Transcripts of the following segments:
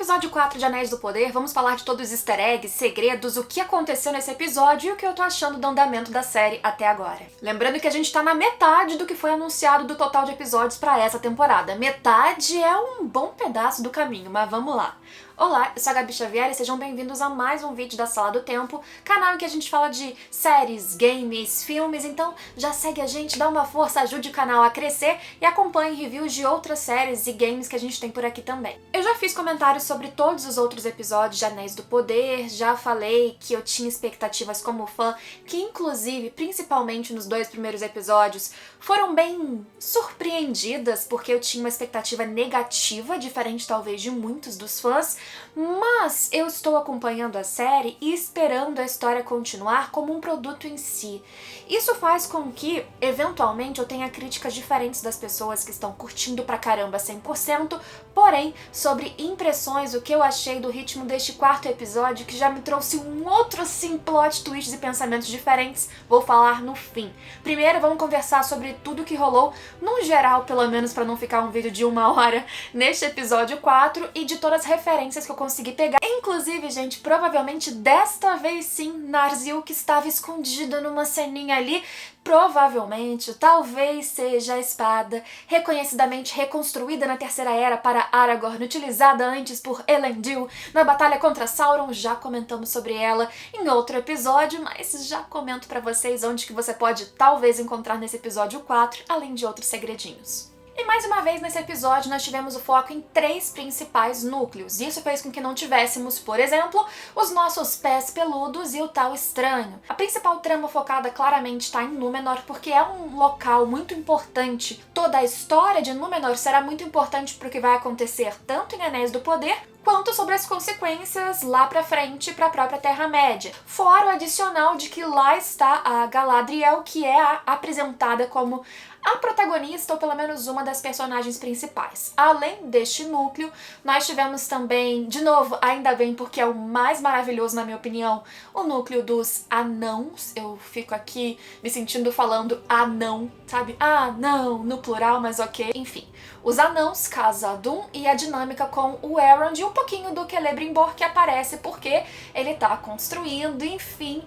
episódio 4 de Anéis do Poder, vamos falar de todos os easter eggs, segredos, o que aconteceu nesse episódio e o que eu tô achando do andamento da série até agora. Lembrando que a gente tá na metade do que foi anunciado do total de episódios pra essa temporada. Metade é um bom pedaço do caminho, mas vamos lá. Olá, eu sou a Gabi Xavier e sejam bem-vindos a mais um vídeo da Sala do Tempo, canal em que a gente fala de séries, games, filmes, então já segue a gente, dá uma força, ajude o canal a crescer e acompanhe reviews de outras séries e games que a gente tem por aqui também. Eu já fiz comentários sobre todos os outros episódios de Anéis do Poder, já falei que eu tinha expectativas como fã, que inclusive, principalmente nos 2 primeiros episódios, foram bem surpreendidas, porque eu tinha uma expectativa negativa, diferente talvez de muitos dos fãs, mas eu estou acompanhando a série e esperando a história continuar como um produto em si. Isso faz com que, eventualmente, eu tenha críticas diferentes das pessoas que estão curtindo pra caramba 100%, porém, sobre impressões, o que eu achei do ritmo deste 4º episódio, que já me trouxe um outro, assim, plot twists e pensamentos diferentes, vou falar no fim. Primeiro, vamos conversar sobre tudo que rolou, no geral, pelo menos pra não ficar um vídeo de 1 hora, neste episódio 4, e de todas as referências que eu consegui pegar. Inclusive, gente, provavelmente desta vez sim, Narsil, que estava escondida numa ceninha ali, provavelmente, talvez seja a espada reconhecidamente reconstruída na Terceira Era para Aragorn, utilizada antes por Elendil na batalha contra Sauron. Já comentamos sobre ela em outro episódio, mas já comento pra vocês onde que você pode talvez encontrar nesse episódio 4, além de outros segredinhos. E mais uma vez nesse episódio nós tivemos o foco em 3 principais núcleos. Isso fez com que não tivéssemos, por exemplo, os nossos pés peludos e o tal estranho. A principal trama focada claramente está em Númenor, porque é um local muito importante. Toda a história de Númenor será muito importante para o que vai acontecer tanto em Anéis do Poder, quanto sobre as consequências lá pra frente para a própria Terra-média. Fora o adicional de que lá está a Galadriel, que é apresentada como a protagonista, ou pelo menos uma das personagens principais. Além deste núcleo, nós tivemos também, de novo, ainda bem porque é o mais maravilhoso na minha opinião, o núcleo dos anãos. Eu fico aqui me sentindo falando anão, sabe? Ah, não, no plural, mas ok. Enfim, os anãos, Khazad-dûm e a dinâmica com o Elrond e um pouquinho do Celebrimbor que aparece porque ele tá construindo, enfim,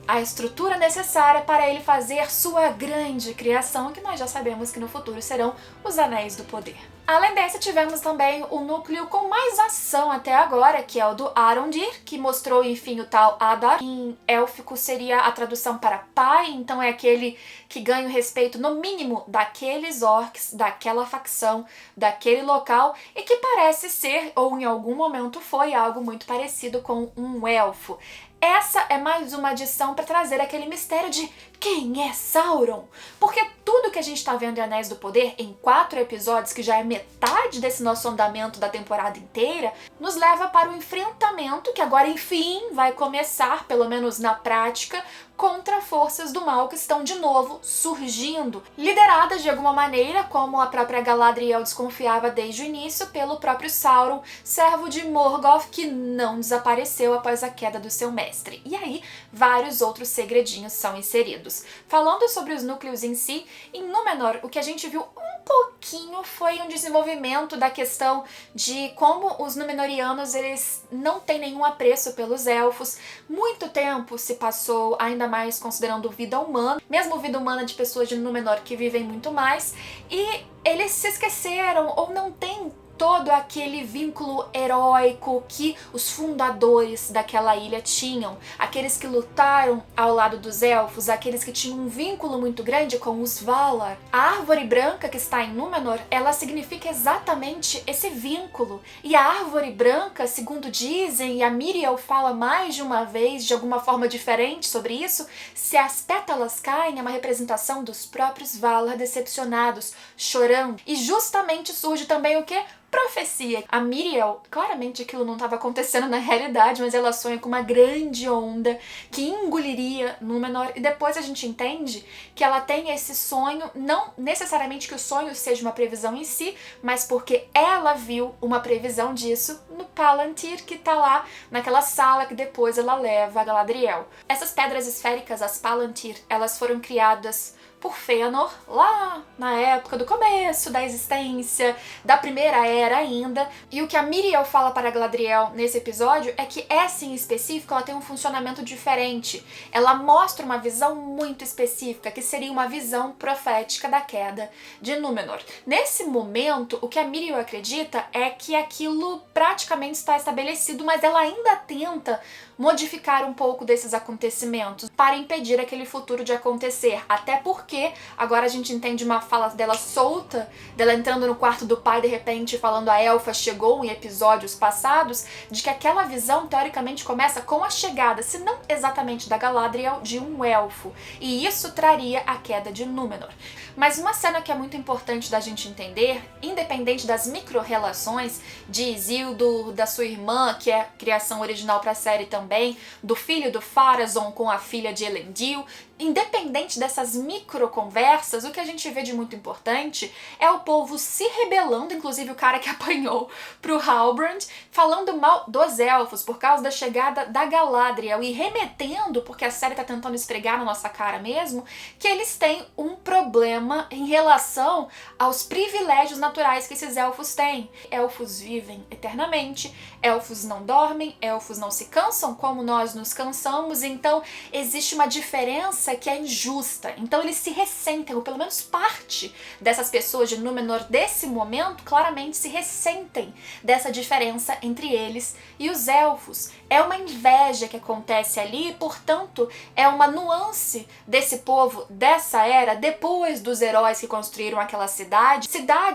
a estrutura necessária para ele fazer sua grande criação, que nós já sabemos que no futuro serão os Anéis do Poder. Além desse, tivemos também o núcleo com mais ação até agora, que é o do Arondir, que mostrou, enfim, o tal Adar. Em élfico seria a tradução para pai, então é aquele que ganha o respeito, no mínimo, daqueles orcs, daquela facção, daquele local, e que parece ser, ou em algum momento foi, algo muito parecido com um elfo. Essa é mais uma adição para trazer aquele mistério de quem é Sauron? Porque tudo que a gente tá vendo em Anéis do Poder, em 4 episódios, que já é metade desse nosso andamento da temporada inteira, nos leva para o enfrentamento que agora, enfim, vai começar, pelo menos na prática, contra forças do mal que estão de novo surgindo, lideradas de alguma maneira, como a própria Galadriel desconfiava desde o início, pelo próprio Sauron, servo de Morgoth, que não desapareceu após a queda do seu mestre. E aí, vários outros segredinhos são inseridos. Falando sobre os núcleos em si, em Númenor, o que a gente viu um pouquinho foi um desenvolvimento da questão de como os Númenóreanos, eles não têm nenhum apreço pelos elfos. Muito tempo se passou, ainda mais considerando vida humana, mesmo vida humana de pessoas de Númenor que vivem muito mais, e eles se esqueceram ou não têm todo aquele vínculo heróico que os fundadores daquela ilha tinham, aqueles que lutaram ao lado dos elfos, aqueles que tinham um vínculo muito grande com os Valar. A árvore branca que está em Númenor, ela significa exatamente esse vínculo. E a árvore branca, segundo dizem, e a Miriel fala mais de uma vez, de alguma forma diferente sobre isso, se as pétalas caem, é uma representação dos próprios Valar decepcionados, chorando. E justamente surge também o quê? Profecia. A Miriel, claramente aquilo não estava acontecendo na realidade, mas ela sonha com uma grande onda que engoliria Númenor, e depois a gente entende que ela tem esse sonho, não necessariamente que o sonho seja uma previsão em si, mas porque ela viu uma previsão disso no Palantir, que tá lá naquela sala que depois ela leva a Galadriel. Essas pedras esféricas, as Palantir, elas foram criadas por Fëanor, lá na época do começo da existência, da Primeira Era ainda. E o que a Míriel fala para Galadriel nesse episódio é que essa em específico ela tem um funcionamento diferente. Ela mostra uma visão muito específica, que seria uma visão profética da queda de Númenor. Nesse momento, o que a Míriel acredita é que aquilo praticamente está estabelecido, mas ela ainda tenta modificar um pouco desses acontecimentos para impedir aquele futuro de acontecer. Até porque agora a gente entende uma fala dela solta, dela entrando no quarto do pai de repente falando a elfa chegou em episódios passados, de que aquela visão teoricamente começa com a chegada, se não exatamente da Galadriel, de um elfo. E isso traria a queda de Númenor. Mas uma cena que é muito importante da gente entender, independente das micro-relações de Isildur, da sua irmã, que é criação original para a série também, do filho do Pharazôn com a filha de Elendil, independente dessas micro-conversas, o que a gente vê de muito importante é o povo se rebelando, inclusive o cara que apanhou pro Halbrand, falando mal dos elfos por causa da chegada da Galadriel e remetendo, porque a série tá tentando esfregar na nossa cara mesmo, que eles têm um problema em relação aos privilégios naturais que esses elfos têm. Elfos vivem eternamente, elfos não dormem, elfos não se cansam como nós nos cansamos, então existe uma diferença que é injusta. Então eles se ressentem, ou pelo menos parte dessas pessoas de Númenor desse momento claramente se ressentem dessa diferença entre eles e os elfos. É uma inveja que acontece ali, portanto, é uma nuance desse povo, dessa era, depois dos heróis que construíram aquela cidade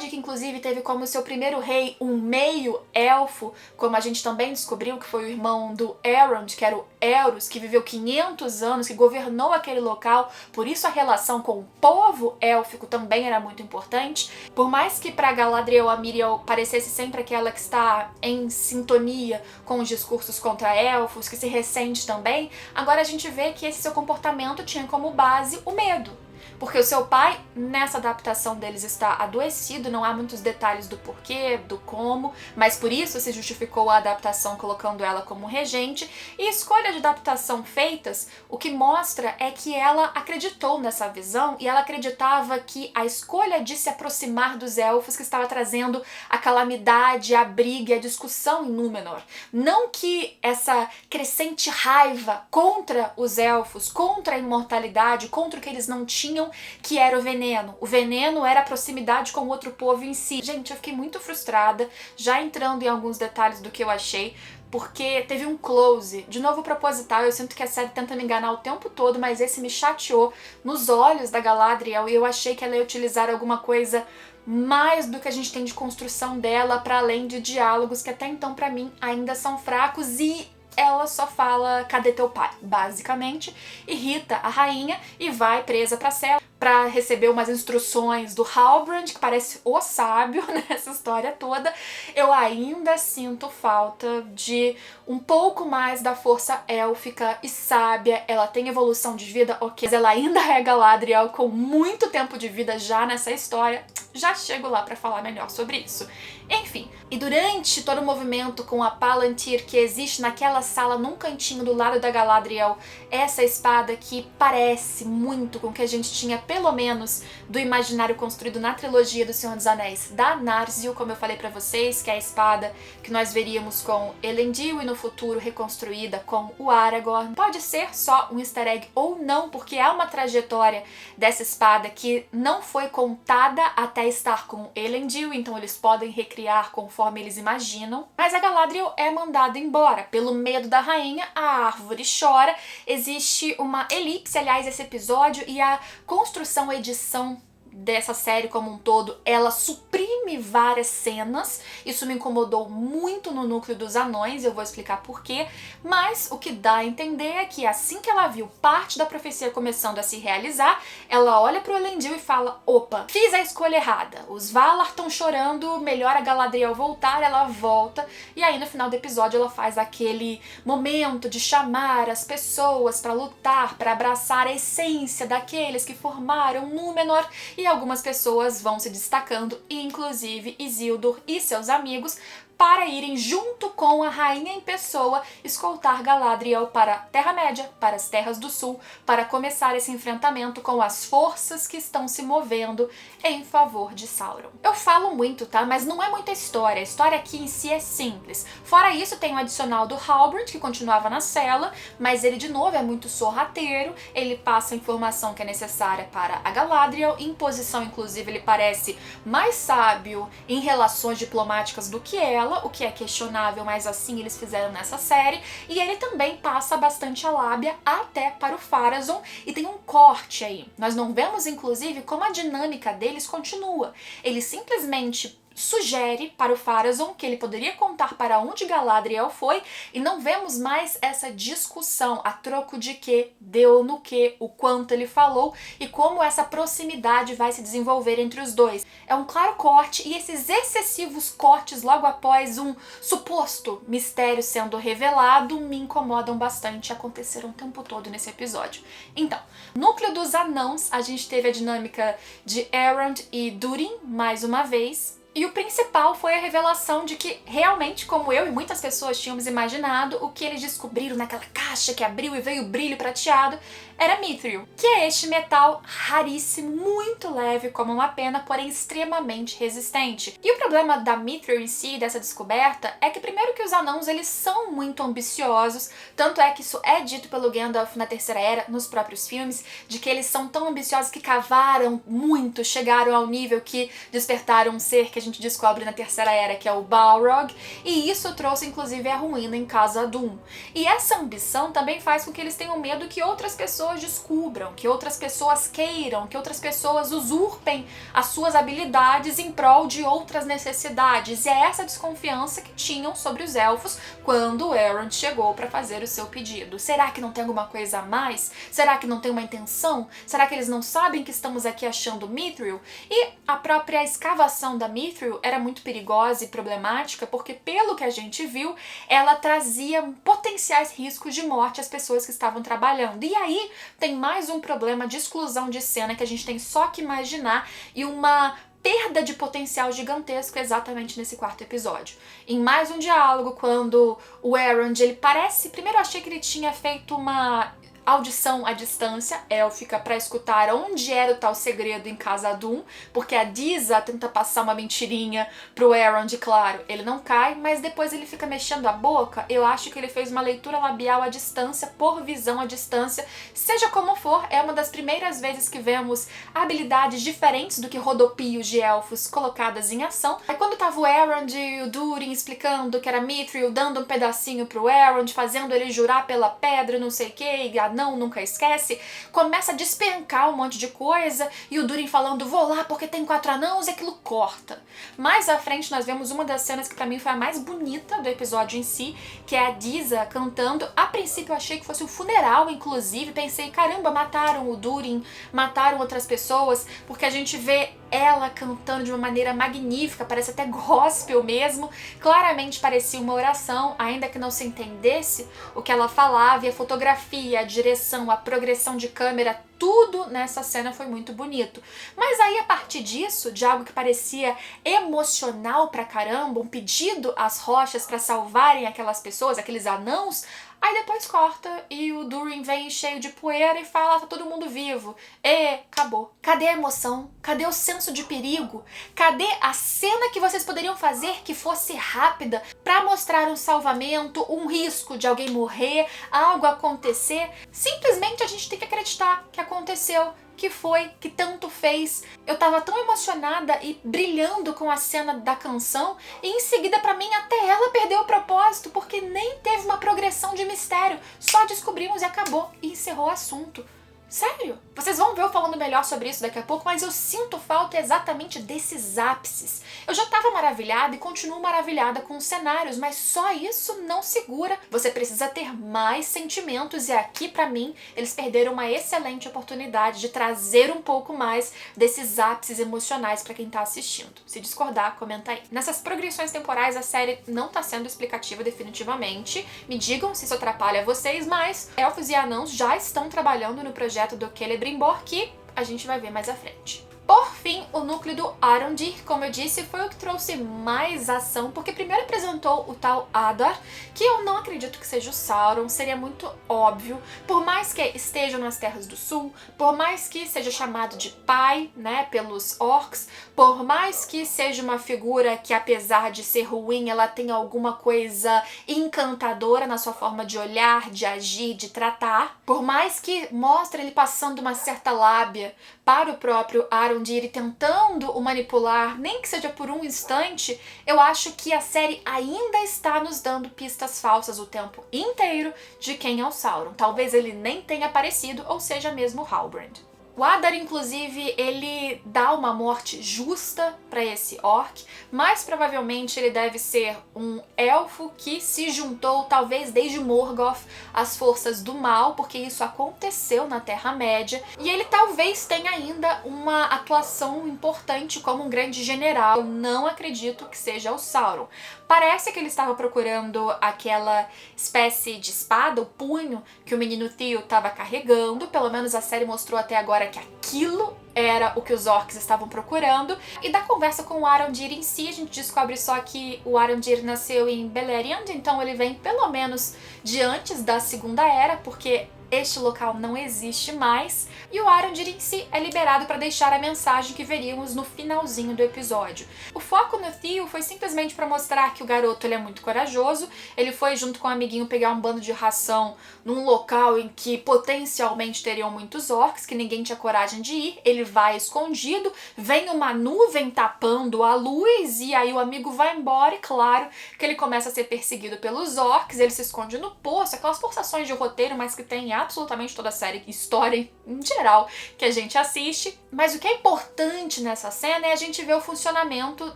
que inclusive teve como seu primeiro rei um meio-elfo, como a gente também descobriu que foi o irmão do Elrond, que era o Elros, que viveu 500 anos, que governou aquele local, por isso a relação com o povo élfico também era muito importante. Por mais que para Galadriel a Míriel parecesse sempre aquela que está em sintonia com os discursos contra elfos, que se ressente também, agora a gente vê que esse seu comportamento tinha como base o medo. Porque o seu pai, nessa adaptação deles, está adoecido, não há muitos detalhes do porquê, do como, mas por isso se justificou a adaptação colocando ela como regente. E escolha de adaptação feitas, o que mostra é que ela acreditou nessa visão e ela acreditava que a escolha de se aproximar dos elfos que estava trazendo a calamidade, a briga e a discussão em Númenor. Não que essa crescente raiva contra os elfos, contra a imortalidade, contra o que eles não tinham, que era o veneno. O veneno era a proximidade com o outro povo em si. Gente, eu fiquei muito frustrada, já entrando em alguns detalhes do que eu achei, porque teve um close, de novo proposital, eu sinto que a série tenta me enganar o tempo todo, mas esse me chateou nos olhos da Galadriel e eu achei que ela ia utilizar alguma coisa mais do que a gente tem de construção dela, para além de diálogos que até então pra mim ainda são fracos e ela só fala, cadê teu pai? Basicamente, irrita a rainha e vai presa pra cela pra receber umas instruções do Halbrand, que parece o sábio nessa história toda. Eu ainda sinto falta de um pouco mais da força élfica e sábia. Ela tem evolução de vida, ok, mas ela ainda é Galadriel com muito tempo de vida já nessa história. Já chego lá pra falar melhor sobre isso. Enfim, e durante todo o movimento com a Palantir que existe naquela sala num cantinho do lado da Galadriel, essa espada que parece muito com o que a gente tinha pelo menos do imaginário construído na trilogia do Senhor dos Anéis da Narsil, como eu falei pra vocês, que é a espada que nós veríamos com Elendil e no futuro reconstruída com o Aragorn. Pode ser só um easter egg ou não, porque há uma trajetória dessa espada que não foi contada até estar com Elendil, então eles podem recriar conforme eles imaginam. Mas a Galadriel é mandada embora. Pelo medo da rainha, a árvore chora. Existe uma elipse, aliás, esse episódio, e a construção, a edição dessa série como um todo, ela suprime várias cenas. Isso me incomodou muito no núcleo dos anões, eu vou explicar por quê, mas o que dá a entender é que assim que ela viu parte da profecia começando a se realizar, ela olha pro Elendil e fala, opa, fiz a escolha errada, os Valar estão chorando, melhor a Galadriel voltar. Ela volta, e aí no final do episódio ela faz aquele momento de chamar as pessoas pra lutar, pra abraçar a essência daqueles que formaram Númenor, e algumas pessoas vão se destacando, inclusive Isildur e seus amigos, para irem junto com a rainha em pessoa escoltar Galadriel para a Terra-média, para as Terras do Sul, para começar esse enfrentamento com as forças que estão se movendo em favor de Sauron. Eu falo muito, tá? Mas não é muita história. A história aqui em si é simples. Fora isso, tem o adicional do Halbrand, que continuava na cela, mas ele, de novo, é muito sorrateiro. Ele passa a informação que é necessária para a Galadriel. Em posição, inclusive, ele parece mais sábio em relações diplomáticas do que ela, o que é questionável, mas assim eles fizeram nessa série. E ele também passa bastante a lábia até para o Pharazôn, e tem um corte aí. Nós não vemos, inclusive, como a dinâmica deles continua. Ele simplesmente sugere para o Pharazôn que ele poderia contar para onde Galadriel foi, e não vemos mais essa discussão a troco de que, deu no que, o quanto ele falou e como essa proximidade vai se desenvolver entre os dois. É um claro corte, e esses excessivos cortes logo após um suposto mistério sendo revelado me incomodam bastante, aconteceram o tempo todo nesse episódio. Então, núcleo dos anãos, a gente teve a dinâmica de Elrond e Durin mais uma vez. E o principal foi a revelação de que, realmente, como eu e muitas pessoas tínhamos imaginado, o que eles descobriram naquela caixa que abriu e veio o brilho prateado era Mithril, que é este metal raríssimo, muito leve como uma pena, porém extremamente resistente. E o problema da Mithril em si, dessa descoberta, é que primeiro que os anãos eles são muito ambiciosos, tanto é que isso é dito pelo Gandalf na Terceira Era, nos próprios filmes, de que eles são tão ambiciosos que cavaram muito, chegaram ao nível que despertaram um ser que a gente descobre na Terceira Era, que é o Balrog, e isso trouxe inclusive a ruína em Khazad-dûm. E essa ambição também faz com que eles tenham medo que outras pessoas descubram, que outras pessoas queiram, que outras pessoas usurpem as suas habilidades em prol de outras necessidades. E é essa desconfiança que tinham sobre os elfos quando Elrond chegou para fazer o seu pedido. Será que não tem alguma coisa a mais? Será que não tem uma intenção? Será que eles não sabem que estamos aqui achando Mithril? E a própria escavação da Mithril era muito perigosa e problemática porque, pelo que a gente viu, ela trazia potenciais riscos de morte às pessoas que estavam trabalhando. E aí tem mais um problema de exclusão de cena que a gente tem só que imaginar, e uma perda de potencial gigantesco exatamente nesse quarto episódio. Em mais um diálogo, quando o Elrond, ele parece... Primeiro eu achei que ele tinha feito uma audição à distância élfica para escutar onde era o tal segredo em Khazad-dûm, porque a Disa tenta passar uma mentirinha pro Elrond, claro, ele não cai, mas depois ele fica mexendo a boca. Eu acho que ele fez uma leitura labial à distância, por visão à distância. Seja como for, é uma das primeiras vezes que vemos habilidades diferentes do que rodopios de elfos colocadas em ação. Aí quando tava o Elrond e o Durin explicando que era Mithril, dando um pedacinho pro Elrond, fazendo ele jurar pela pedra, não sei o que, não, nunca esquece, começa a despencar um monte de coisa, e o Durin falando, vou lá porque tem 4 anãos, e aquilo corta. Mais à frente nós vemos uma das cenas que pra mim foi a mais bonita do episódio em si, que é a Disa cantando. A princípio eu achei que fosse um funeral, inclusive, pensei, caramba, mataram o Durin, mataram outras pessoas, porque a gente vê ela cantando de uma maneira magnífica, parece até gospel mesmo, claramente parecia uma oração, ainda que não se entendesse o que ela falava, e a fotografia, a direção, a progressão de câmera, tudo nessa cena foi muito bonito. Mas aí, a partir disso, de algo que parecia emocional pra caramba, um pedido às rochas pra salvarem aquelas pessoas, aqueles anãos, aí depois corta e o Durin vem cheio de poeira e fala, tá todo mundo vivo. E acabou. Cadê a emoção? Cadê o senso de perigo? Cadê a cena que vocês poderiam fazer que fosse rápida pra mostrar um salvamento, um risco de alguém morrer, algo acontecer? Simplesmente a gente tem que acreditar que aconteceu, que foi, que tanto fez. Eu tava tão emocionada e brilhando com a cena da canção, e em seguida pra mim até ela perdeu o propósito, porque nem teve uma progressão de mistério, só descobrimos e acabou, e encerrou o assunto. Sério? Vocês vão ver eu falando melhor sobre isso daqui a pouco, mas eu sinto falta exatamente desses ápices. Eu já estava maravilhada e continuo maravilhada com os cenários, mas só isso não segura. Você precisa ter mais sentimentos, e aqui, pra mim, eles perderam uma excelente oportunidade de trazer um pouco mais desses ápices emocionais pra quem tá assistindo. Se discordar, comenta aí. Nessas progressões temporais, a série não tá sendo explicativa definitivamente. Me digam se isso atrapalha vocês, mas elfos e anãos já estão trabalhando no projeto do Celebrimbor, que a gente vai ver mais à frente. Por fim, o núcleo do Arondir, como eu disse, foi o que trouxe mais ação, porque primeiro apresentou o tal Adar, que eu não acredito que seja o Sauron, seria muito óbvio, por mais que esteja nas Terras do Sul, por mais que seja chamado de pai, né, pelos orcs, por mais que seja uma figura que, apesar de ser ruim, ela tem alguma coisa encantadora na sua forma de olhar, de agir, de tratar, por mais que mostre ele passando uma certa lábia para o próprio Arondir e tentando o manipular, nem que seja por um instante, eu acho que a série ainda está nos dando pistas falsas o tempo inteiro de quem é o Sauron. Talvez ele nem tenha aparecido, ou seja mesmo Halbrand. O Adar, inclusive, ele dá uma morte justa para esse orc, mas provavelmente ele deve ser um elfo que se juntou, talvez desde Morgoth, às forças do mal, porque isso aconteceu na Terra-média, e ele talvez tenha ainda uma atuação importante como um grande general. Eu não acredito que seja o Sauron. Parece que ele estava procurando aquela espécie de espada, o punho, que o menino Theo estava carregando. Pelo menos a série mostrou até agora que aquilo era o que os orcs estavam procurando. E da conversa com o Arondir em si, a gente descobre só que o Arondir nasceu em Beleriand, então ele vem pelo menos de antes da Segunda Era, porque este local não existe mais, e o Arondir em si é liberado para deixar a mensagem que veríamos no finalzinho do episódio. O foco no Theo foi simplesmente para mostrar que o garoto ele é muito corajoso, ele foi junto com um amiguinho pegar um bando de ração num local em que potencialmente teriam muitos orcs, que ninguém tinha coragem de ir, ele vai escondido, vem uma nuvem tapando a luz, e aí o amigo vai embora, e claro que ele começa a ser perseguido pelos orcs, ele se esconde no poço, aquelas forçações de roteiro, mas que tem absolutamente toda a série, história em geral que a gente assiste. Mas o que é importante nessa cena é a gente ver o funcionamento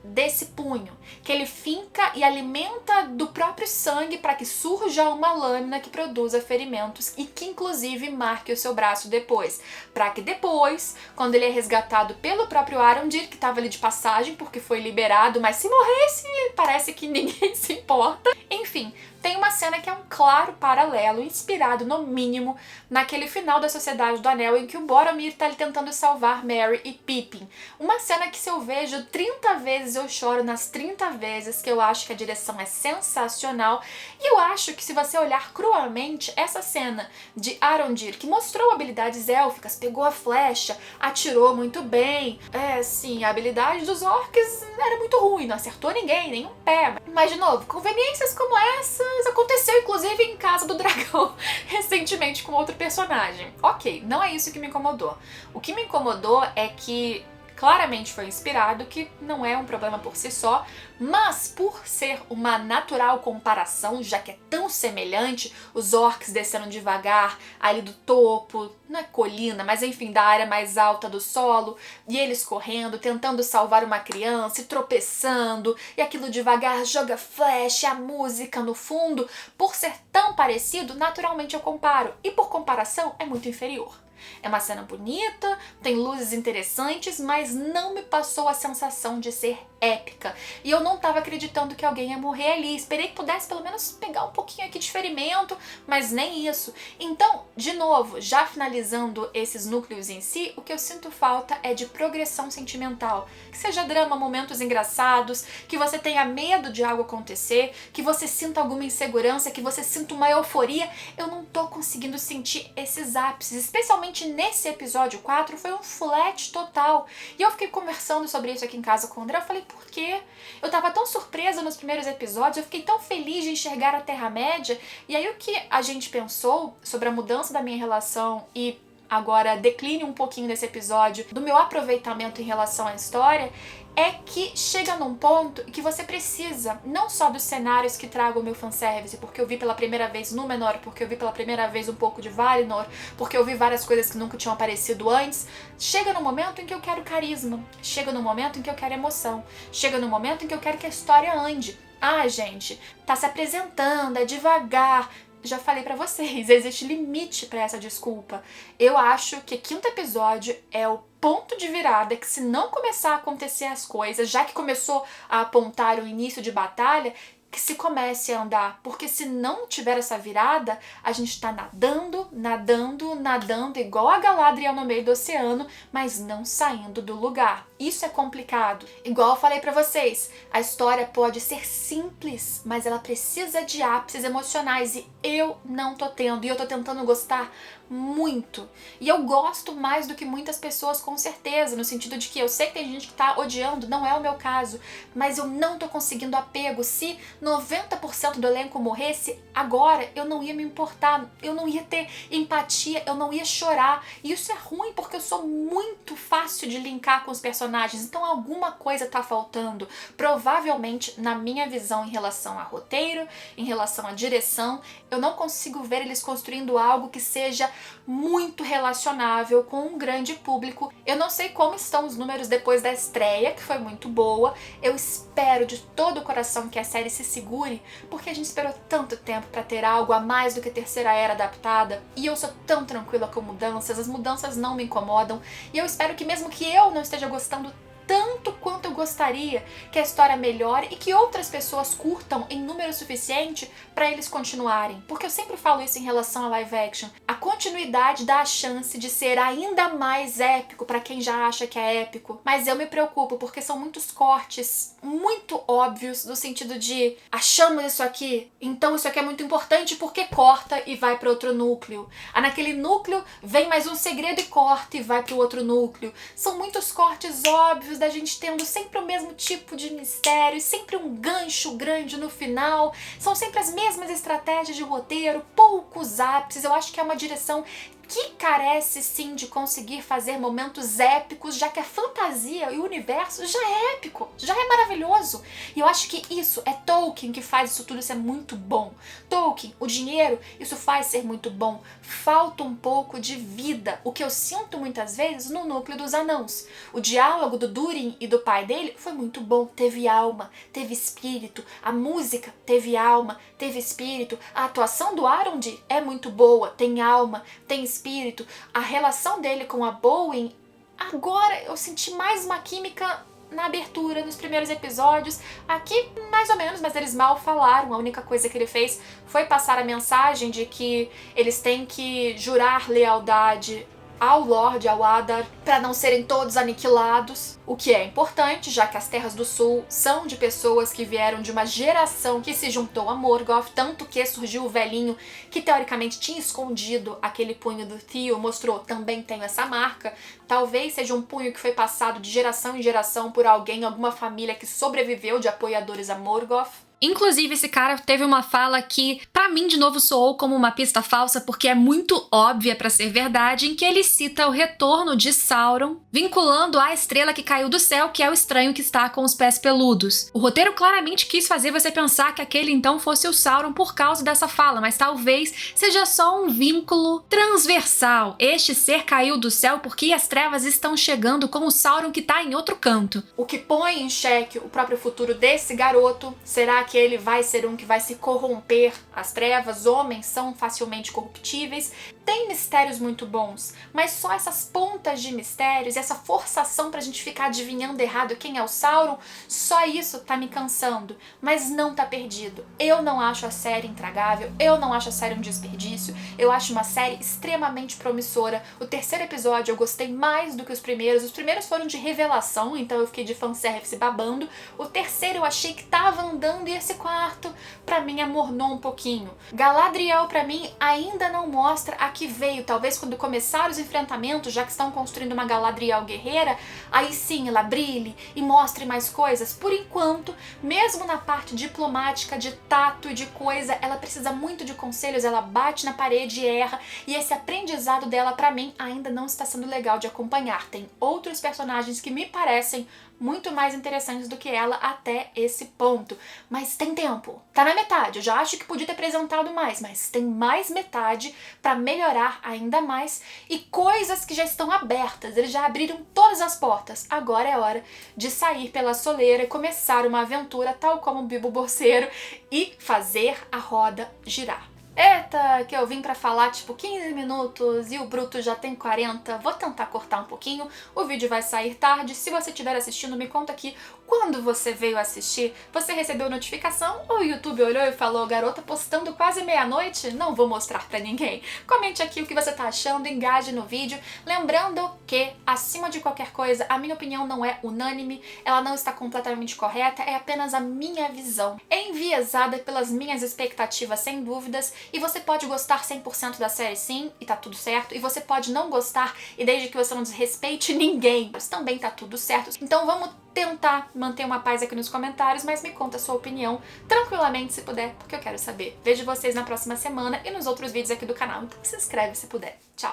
desse punho, que ele finca e alimenta do próprio sangue para que surja uma lâmina que produza ferimentos e que inclusive marque o seu braço depois, para que depois, quando ele é resgatado pelo próprio Arondir, que estava ali de passagem porque foi liberado, mas se morresse parece que ninguém se importa. Enfim, tem uma cena que é um claro paralelo, inspirado no mínimo naquele final da Sociedade do Anel em que o Boromir tá ali tentando salvar Merry e Pippin. Uma cena que se eu vejo 30 vezes eu choro nas 30 vezes, que eu acho que a direção é sensacional. E eu acho que se você olhar cruamente, essa cena de Arondir, que mostrou habilidades élficas, pegou a flecha, atirou muito bem. Sim, a habilidade dos orcs era muito ruim, não acertou ninguém, nem um pé. Mas, de novo, conveniências como essa aconteceu inclusive em Casa do Dragão recentemente com outro personagem. Ok, não é isso que me incomodou. O que me incomodou é que claramente foi inspirado, que não é um problema por si só, mas por ser uma natural comparação, já que é tão semelhante, os orcs descendo devagar ali do topo, não é colina, mas enfim, da área mais alta do solo, e eles correndo, tentando salvar uma criança e tropeçando, e aquilo devagar joga flash, a música no fundo. Por ser tão parecido, naturalmente eu comparo, e por comparação é muito inferior. É uma cena bonita, tem luzes interessantes, mas não me passou a sensação de ser épica. E eu não tava acreditando que alguém ia morrer ali. Esperei que pudesse pelo menos pegar um pouquinho aqui de ferimento, mas nem isso. Então, de novo, já finalizando esses núcleos em si, o que eu sinto falta é de progressão sentimental. Que seja drama, momentos engraçados, que você tenha medo de algo acontecer, que você sinta alguma insegurança, que você sinta uma euforia. Eu não tô conseguindo sentir esses ápices, especialmente nesse episódio 4, foi um flat total. E eu fiquei conversando sobre isso aqui em casa com o André, eu falei, por quê? Eu tava tão surpresa nos primeiros episódios, eu fiquei tão feliz de enxergar a Terra-média, e aí o que a gente pensou sobre a mudança da minha relação e agora decline um pouquinho nesse episódio do meu aproveitamento em relação à história, é que chega num ponto que você precisa não só dos cenários que tragam o meu fanservice, porque eu vi pela primeira vez Númenor, porque eu vi pela primeira vez um pouco de Valinor, porque eu vi várias coisas que nunca tinham aparecido antes. Chega no momento em que eu quero carisma, chega no momento em que eu quero emoção, chega no momento em que eu quero que a história ande. Ah, gente, tá se apresentando, é devagar. Já falei pra vocês, existe limite pra essa desculpa. Eu acho que o 5º episódio é o ponto de virada, que se não começar a acontecer as coisas, já que começou a apontar o início de batalha, que se comece a andar, porque se não tiver essa virada, a gente tá nadando, nadando, nadando, igual a Galadriel no meio do oceano, mas não saindo do lugar. Isso é complicado. Igual eu falei pra vocês, a história pode ser simples, mas ela precisa de ápices emocionais e eu não tô tendo, e eu tô tentando gostar muito. E eu gosto mais do que muitas pessoas, com certeza, no sentido de que eu sei que tem gente que tá odiando, não é o meu caso, mas eu não tô conseguindo apego. Se 90% do elenco morresse, agora eu não ia me importar, eu não ia ter empatia, eu não ia chorar. E isso é ruim porque eu sou muito fácil de linkar com os personagens, então alguma coisa tá faltando. Provavelmente, na minha visão em relação a roteiro, em relação à direção, eu não consigo ver eles construindo algo que seja muito relacionável com um grande público. Eu não sei como estão os números depois da estreia, que foi muito boa. Eu espero de todo o coração que a série se segure, porque a gente esperou tanto tempo pra ter algo a mais do que Terceira Era adaptada, e eu sou tão tranquila com mudanças, as mudanças não me incomodam, e eu espero que mesmo que eu não esteja gostando tanto quanto eu gostaria, que a história melhore e que outras pessoas curtam em número suficiente para eles continuarem. Porque eu sempre falo isso em relação a live action. A continuidade dá a chance de ser ainda mais épico para quem já acha que é épico. Mas eu me preocupo porque são muitos cortes muito óbvios no sentido de achamos isso aqui, então isso aqui é muito importante porque corta e vai para outro núcleo. Naquele núcleo vem mais um segredo e corta e vai para o outro núcleo. São muitos cortes óbvios da gente tendo sempre o mesmo tipo de mistério, sempre um gancho grande no final, são sempre as mesmas estratégias de roteiro, poucos ápices. Eu acho que é uma direção que carece sim de conseguir fazer momentos épicos, já que a fantasia e o universo já é épico, já é maravilhoso. E eu acho que isso é Tolkien que faz isso tudo ser muito bom. Tolkien, o dinheiro, isso faz ser muito bom. Falta um pouco de vida, o que eu sinto muitas vezes no núcleo dos anãos. O diálogo do Durin e do pai dele foi muito bom, teve alma, teve espírito, a música teve alma, teve espírito, a atuação do Arondir é muito boa, tem alma, tem espírito, a relação dele com a Bowen, agora eu senti mais uma química na abertura, nos primeiros episódios, aqui mais ou menos, mas eles mal falaram, a única coisa que ele fez foi passar a mensagem de que eles têm que jurar lealdade ao Lorde, ao Adar, para não serem todos aniquilados, o que é importante, já que as Terras do Sul são de pessoas que vieram de uma geração que se juntou a Morgoth, tanto que surgiu o velhinho que teoricamente tinha escondido aquele punho do Theo, mostrou, também tenho essa marca, talvez seja um punho que foi passado de geração em geração por alguém, alguma família que sobreviveu de apoiadores a Morgoth. Inclusive, esse cara teve uma fala que, pra mim, de novo soou como uma pista falsa, porque é muito óbvia pra ser verdade, em que ele cita o retorno de Sauron, vinculando à estrela que caiu do céu, que é o estranho que está com os pés peludos. O roteiro claramente quis fazer você pensar que aquele então fosse o Sauron por causa dessa fala, mas talvez seja só um vínculo transversal. Este ser caiu do céu porque as trevas estão chegando com o Sauron que tá em outro canto. O que põe em xeque o próprio futuro desse garoto. Será que ele vai ser um que vai se corromper? As trevas, homens são facilmente corruptíveis. Tem mistérios muito bons, mas só essas pontas de mistérios, essa forçação pra gente ficar adivinhando errado quem é o Sauron, só isso tá me cansando. Mas não tá perdido. Eu não acho a série intragável, eu não acho a série um desperdício, eu acho uma série extremamente promissora. O terceiro episódio eu gostei mais do que os primeiros foram de revelação, então eu fiquei de fanservice babando. O terceiro eu achei que tava andando e esse quarto, pra mim, amornou um pouquinho. Galadriel, pra mim, ainda não mostra a que veio. Talvez quando começar os enfrentamentos, já que estão construindo uma Galadriel guerreira, aí sim ela brilhe e mostre mais coisas. Por enquanto, mesmo na parte diplomática, de tato e de coisa, ela precisa muito de conselhos, ela bate na parede e erra, e esse aprendizado dela, pra mim, ainda não está sendo legal de acompanhar. Tem outros personagens que me parecem muito mais interessantes do que ela até esse ponto. Mas tem tempo. Tá na metade. Eu já acho que podia ter apresentado mais, mas tem mais metade pra melhorar ainda mais e coisas que já estão abertas. Eles já abriram todas as portas. Agora é hora de sair pela soleira e começar uma aventura tal como o Bilbo Bolseiro e fazer a roda girar. Eita, que eu vim pra falar tipo 15 minutos e o bruto já tem 40, vou tentar cortar um pouquinho, o vídeo vai sair tarde, se você estiver assistindo me conta aqui quando você veio assistir, você recebeu notificação ou o YouTube olhou e falou, garota postando quase meia-noite? Não vou mostrar pra ninguém. Comente aqui o que você tá achando, engaje no vídeo, lembrando que, acima de qualquer coisa, a minha opinião não é unânime, ela não está completamente correta, é apenas a minha visão, enviesada pelas minhas expectativas sem dúvidas, e você pode gostar 100% da série sim, e tá tudo certo, e você pode não gostar, e desde que você não desrespeite ninguém, mas também tá tudo certo. Então vamos tentar manter uma paz aqui nos comentários, mas me conta a sua opinião tranquilamente se puder, porque eu quero saber. Vejo vocês na próxima semana e nos outros vídeos aqui do canal, então se inscreve se puder. Tchau!